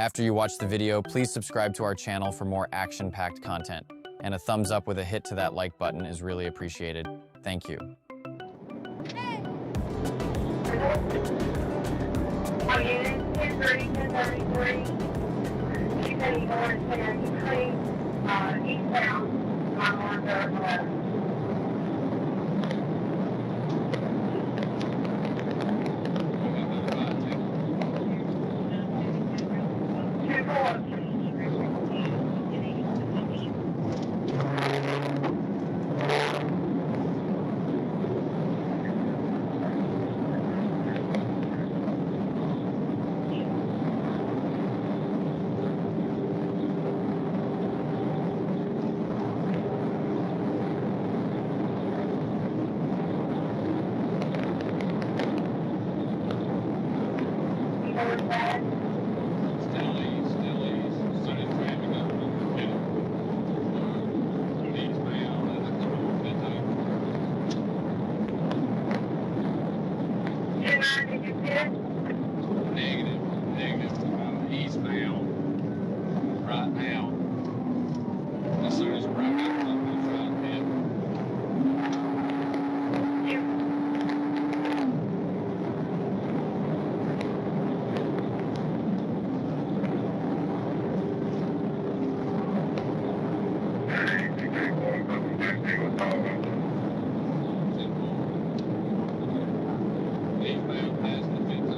After you watch the video, please subscribe to our channel for more action-packed content. And a thumbs up with a hit to that like button is really appreciated. Thank you. Eastbound right now. As soon as the road opens up, it's right ahead. Eastbound past the 15.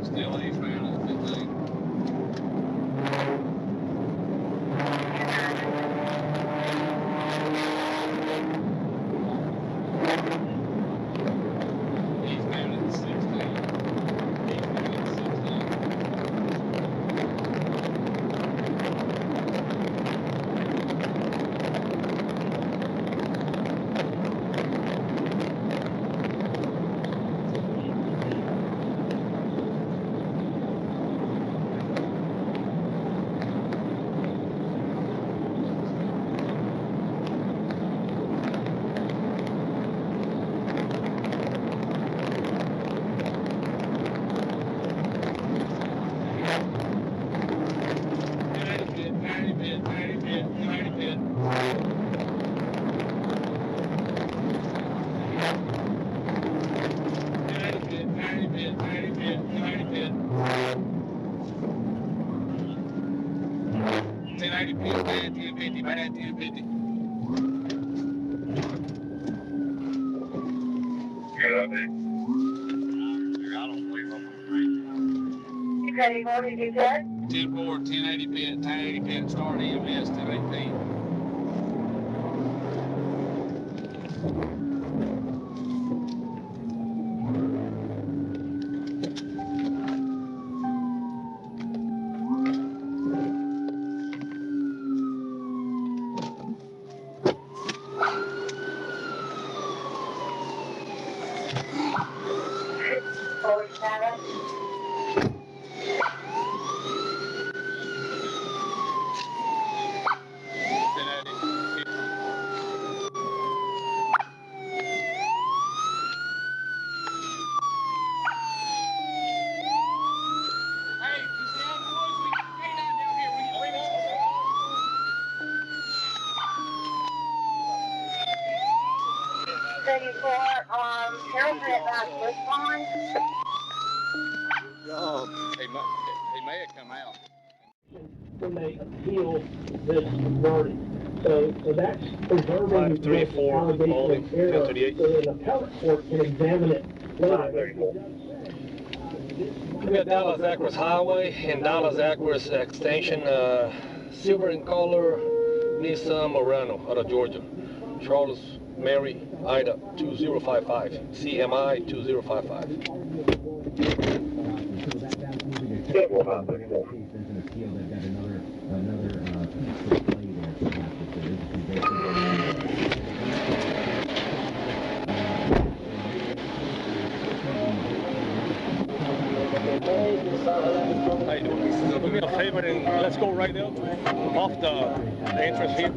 Still eastbound at 15. Eastbound at 16. Eastbound at 16. Ready, more to do that? 10-4, 1080 pit, 1080 pit, start EMS 1018. Forward 7. Harold's at about this line. He may have come out. When they appeal this verdict. So that's preserving the allegation of error, so an appellate court can examine it later. be at Dallas Acros Highway and Dallas Acros Extension, silver in color, Nissan Murano out of Georgia. Charles Mary Ida 2055, CMI 2055. How you doing? Do me a favor and let's go right there off the entrance here.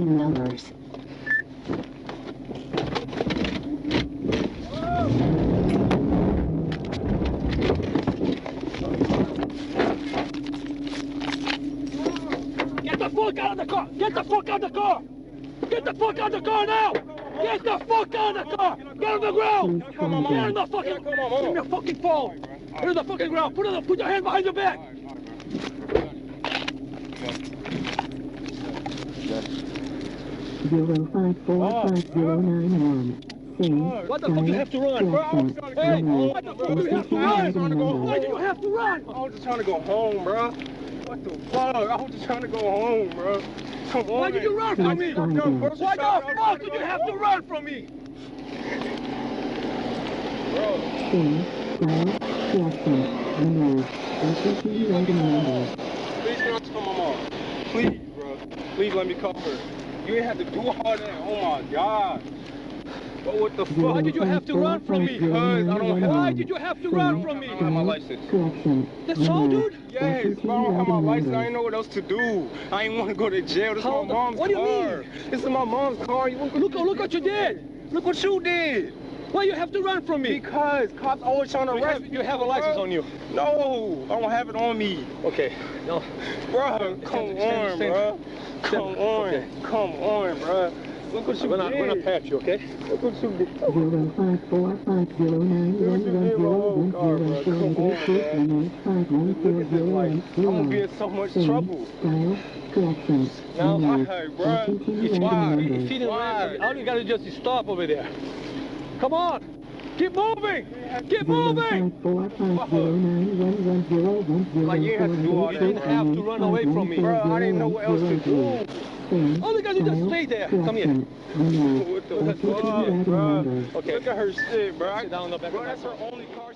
Numbers. Get the fuck out of the car! Get the fuck out of the car! Get the fuck out of the car now! Get the fuck out of the car! Get on the ground! Get on the fucking... Give me your fucking phone! Put it on the fucking ground! Put your hand behind your back! 0545091. What the fuck you have to run, bro? Hey, what the fuck do you have to run? Why do you have to run? I was just trying to go home, bro. What the fuck? I was just trying to go home, bro. Come on. Why did you run from me? Why the fuck did you have to run from me? Bro. Please don't tell my mom. Please, bro. Please let me cover her. You ain't have to do all that. Oh my God. But what the fuck? Why did you have to run from me? Because I don't have... Why did you have to run from me? I don't have my license. That's all, dude? Yes, but I don't have my license. I didn't know what else to do. I didn't want to go to jail. This is my mom's car. What do you mean? This is my mom's car. Look what you did. Look what you did. Why you have to run from me? Because cops always trying to arrest me. You have a license on you? No, I don't have it on me. Okay. No. Bro, come on, bro. Come on. Okay. Come on, bro. Look what you did. I'm gonna pat you, okay? Look what you did. 05450911004. I'm gonna be in so much trouble. Now, Hey, bro. Why? All you gotta do is stop over there. Come on. Keep moving. Keep moving. Like, you didn't have to do all You that, didn't have to run away from me. Bro, I didn't know what else to do. All you gotta do is just stay there. Come here. What the fuck, bro? Okay. Look at her shit, bro. Sit down in the back. Bro, that's her only car.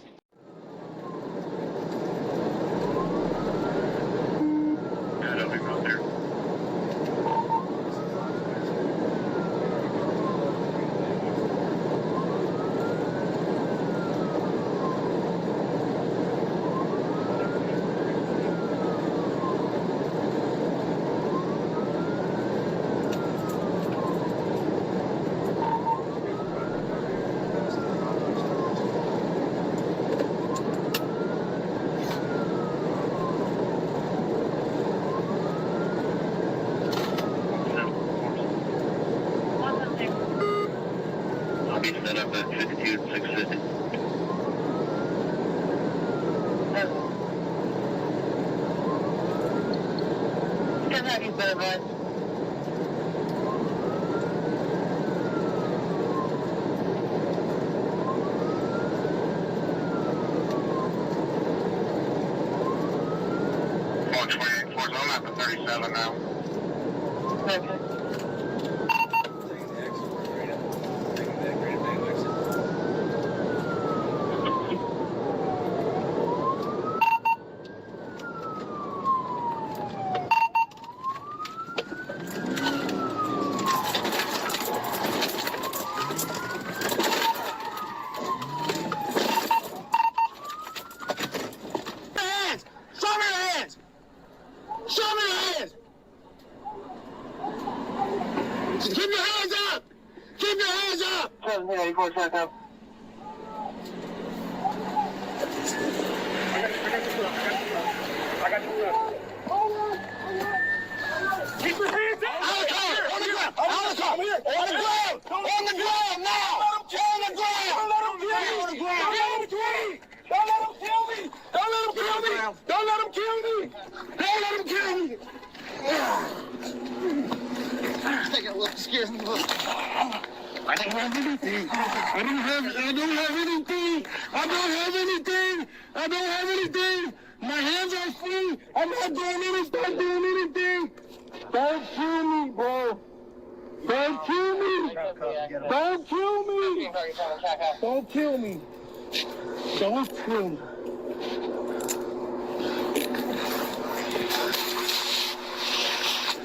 have you, sir, bud. I'm at the 37 now. Okay. Keep your hands up! Keep your hands up! 1784, check up. I got your stuff. Keep your hands up! On the ground! On the ground! On the ground! On the ground! On the ground now! On the ground! Don't let him kill me! On the ground! Don't let him kill me! Don't let him kill me! Don't let him kill me! Don't let him kill me! Take a look, excuse me. I don't have anything. I don't have anything. I don't have anything. I don't have anything. My hands are free. I'm not doing anything. Don't kill me, bro. Don't kill me. Don't kill me. Don't kill me. Don't kill me.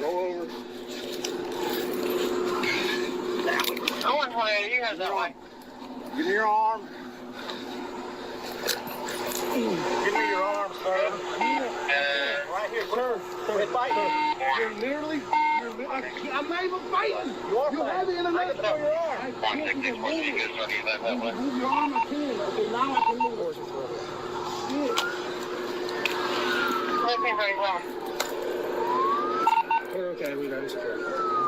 Roll over. I want to you guys that way. Give me your arm. Give me your arm, sir. Right here, sir. Sir, fight. You're literally, I'm not even fighting. You have it in the left for your arm. I can't even move it. Move your arm, I can. Okay, now I can move it. Okay, very well. Okay, we got it.